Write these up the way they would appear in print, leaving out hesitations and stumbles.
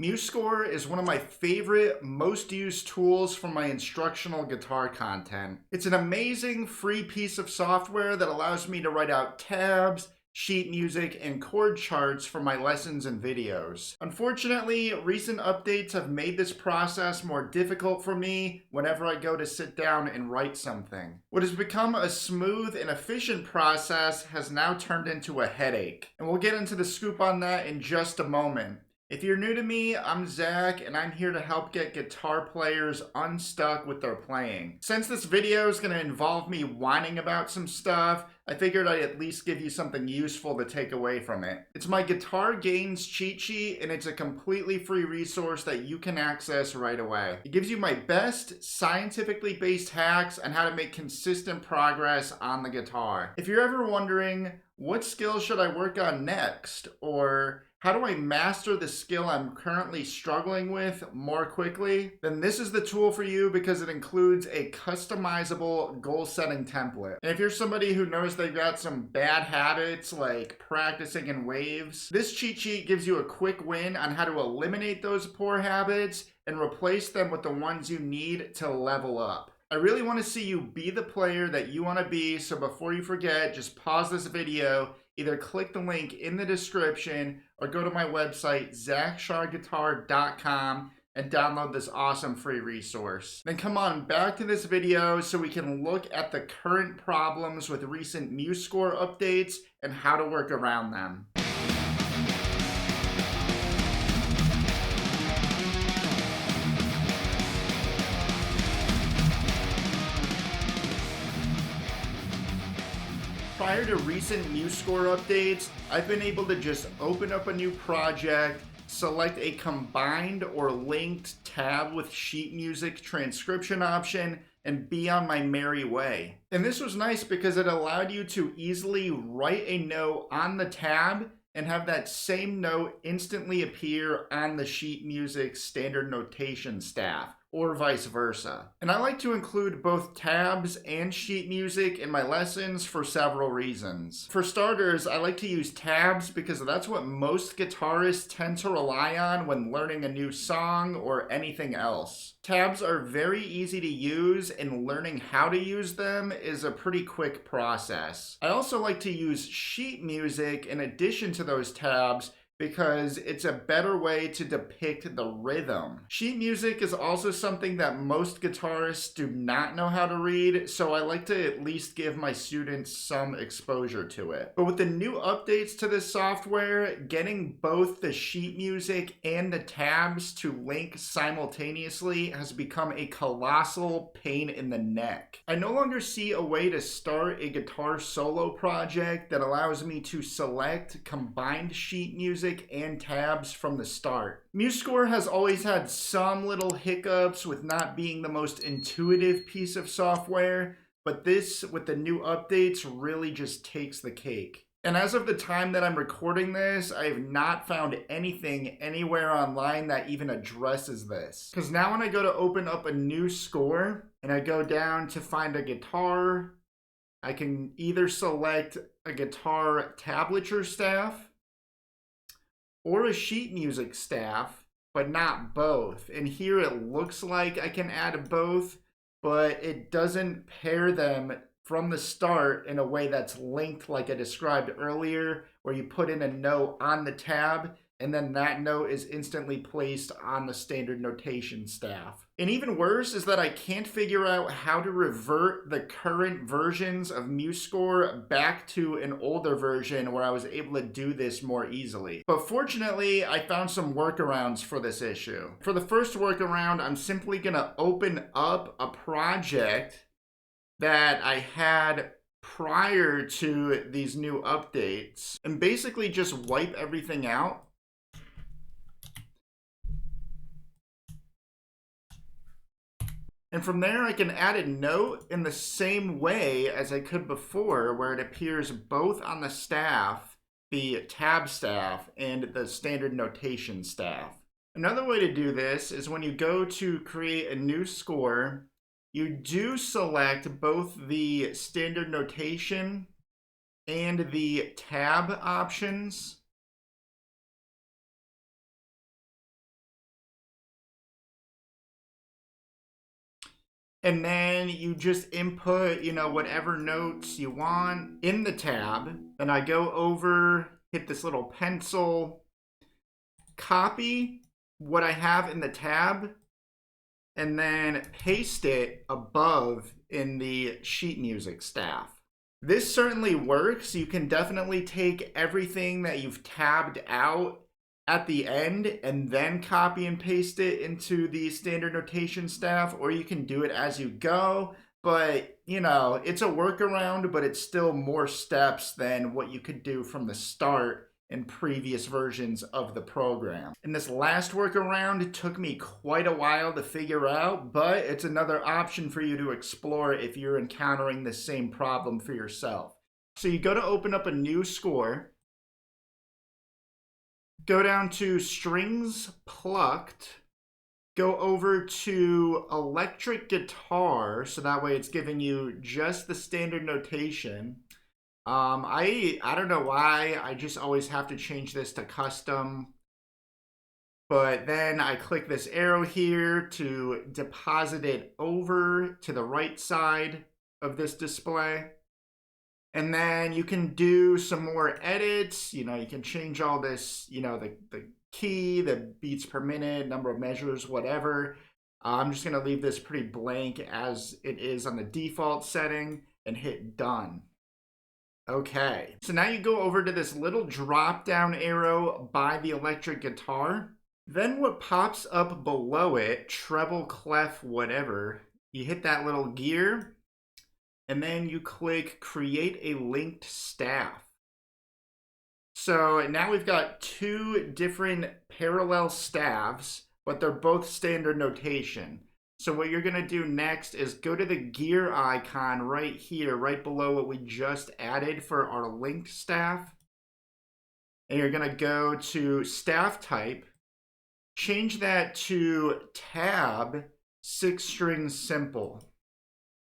MuseScore is one of my favorite, most used tools for my instructional guitar content. It's an amazing free piece of software that allows me to write out tabs, sheet music, and chord charts for my lessons and videos. Unfortunately, recent updates have made this process more difficult for me whenever I go to sit down and write something. What has become a smooth and efficient process has now turned into a headache, and we'll get into the scoop on that in just a moment. If you're new to me, I'm Zach, and I'm here to help get guitar players unstuck with their playing. Since this video is going to involve me whining about some stuff, I figured I'd at least give you something useful to take away from it. It's my Guitar Gains cheat sheet, and it's a completely free resource that you can access right away. It gives you my best scientifically based hacks on how to make consistent progress on the guitar. If you're ever wondering, what skill should I work on next? Or how do I master the skill I'm currently struggling with more quickly? Then this is the tool for you because it includes a customizable goal setting template. And if you're somebody who knows they've got some bad habits like practicing in waves, this cheat sheet gives you a quick win on how to eliminate those poor habits and replace them with the ones you need to level up. I really want to see you be the player that you want to be, so before you forget, just pause this video, either click the link in the description or go to my website, zachsharguitar.com, and download this awesome free resource. Then come on back to this video so we can look at the current problems with recent MuseScore updates and how to work around them. Prior to recent MuseScore updates, I've been able to just open up a new project, select a combined or linked tab with sheet music transcription option, and be on my merry way. And this was nice because it allowed you to easily write a note on the tab and have that same note instantly appear on the sheet music standard notation staff, or vice versa. And I like to include both tabs and sheet music in my lessons for several reasons. For starters, I like to use tabs because that's what most guitarists tend to rely on when learning a new song or anything else. Tabs are very easy to use, and learning how to use them is a pretty quick process. I also like to use sheet music in addition to those tabs because it's a better way to depict the rhythm. Sheet music is also something that most guitarists do not know how to read, so I like to at least give my students some exposure to it. But with the new updates to this software, getting both the sheet music and the tabs to link simultaneously has become a colossal pain in the neck. I no longer see a way to start a guitar solo project that allows me to select combined sheet music and tabs from the start. MuseScore has always had some little hiccups with not being the most intuitive piece of software, but this, with the new updates, really just takes the cake. And as of the time that I'm recording this, I have not found anything anywhere online that even addresses this. Because now when I go to open up a new score and I go down to find a guitar, I can either select a guitar tablature staff or a sheet music staff, but not both. And here it looks like I can add both, but it doesn't pair them from the start in a way that's linked like I described earlier, where you put in a note on the tab and then that note is instantly placed on the standard notation staff. And even worse is that I can't figure out how to revert the current versions of MuseScore back to an older version where I was able to do this more easily. But fortunately, I found some workarounds for this issue. For the first workaround, I'm simply gonna open up a project that I had prior to these new updates and basically just wipe everything out. And from there, I can add a note in the same way as I could before, where it appears both on the staff, the tab staff, and the standard notation staff. Another way to do this is when you go to create a new score, you do select both the standard notation and the tab options. And then you just input, whatever notes you want in the tab. Then I go over, hit this little pencil, copy what I have in the tab, and then paste it above in the sheet music staff. This certainly works. You can definitely take everything that you've tabbed out at the end and then copy and paste it into the standard notation staff, or you can do it as you go. But, it's a workaround, but it's still more steps than what you could do from the start in previous versions of the program. And this last workaround took me quite a while to figure out, but it's another option for you to explore if you're encountering the same problem for yourself. So you go to open up a new score, go down to strings plucked, go over to electric guitar, so that way it's giving you just the standard notation. I don't know why, I just always have to change this to custom. But then I click this arrow here to deposit it over to the right side of this display. And then you can do some more edits. You can change all this, the key, the beats per minute, number of measures, whatever. I'm just going to leave this pretty blank as it is on the default setting and hit done. Okay, so now you go over to this little drop down arrow by the electric guitar. Then what pops up below it, treble, clef, whatever, you hit that little gear and then you click create a linked staff. So now we've got two different parallel staffs, but they're both standard notation. So what you're gonna do next is go to the gear icon right here, right below what we just added for our linked staff. And you're gonna go to staff type, change that to tab 6-string simple.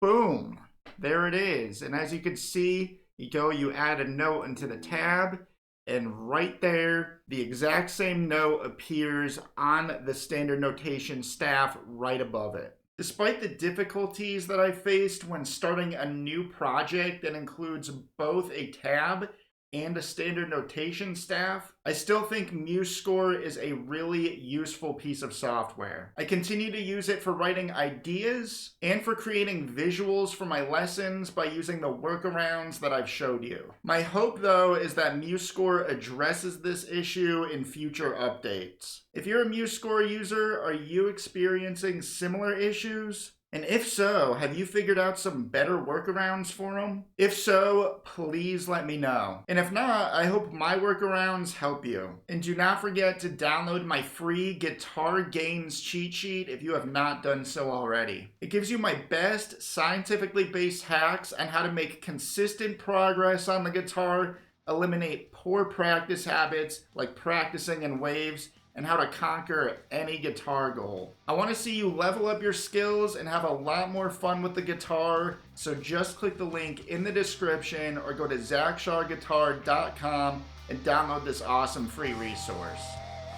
Boom, there it is. And as you can see, you add a note into the tab, and right there, the exact same note appears on the standard notation staff right above it. Despite the difficulties that I faced when starting a new project that includes both a tab and a standard notation staff, I still think MuseScore is a really useful piece of software. I continue to use it for writing ideas and for creating visuals for my lessons by using the workarounds that I've showed you. My hope, though, is that MuseScore addresses this issue in future updates. If you're a MuseScore user, are you experiencing similar issues? And if so, have you figured out some better workarounds for them? If so, please let me know. And if not, I hope my workarounds help you. And do not forget to download my free guitar games cheat sheet if you have not done so already. It gives you my best scientifically based hacks on how to make consistent progress on the guitar, eliminate poor practice habits like practicing in waves, and how to conquer any guitar goal. I want to see you level up your skills and have a lot more fun with the guitar, so just click the link in the description or go to ZachShawGuitar.com and download this awesome free resource.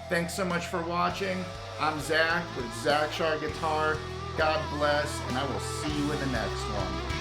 Thanks so much for watching. I'm Zach with Zach Shaw Guitar. God bless, and I will see you in the next one.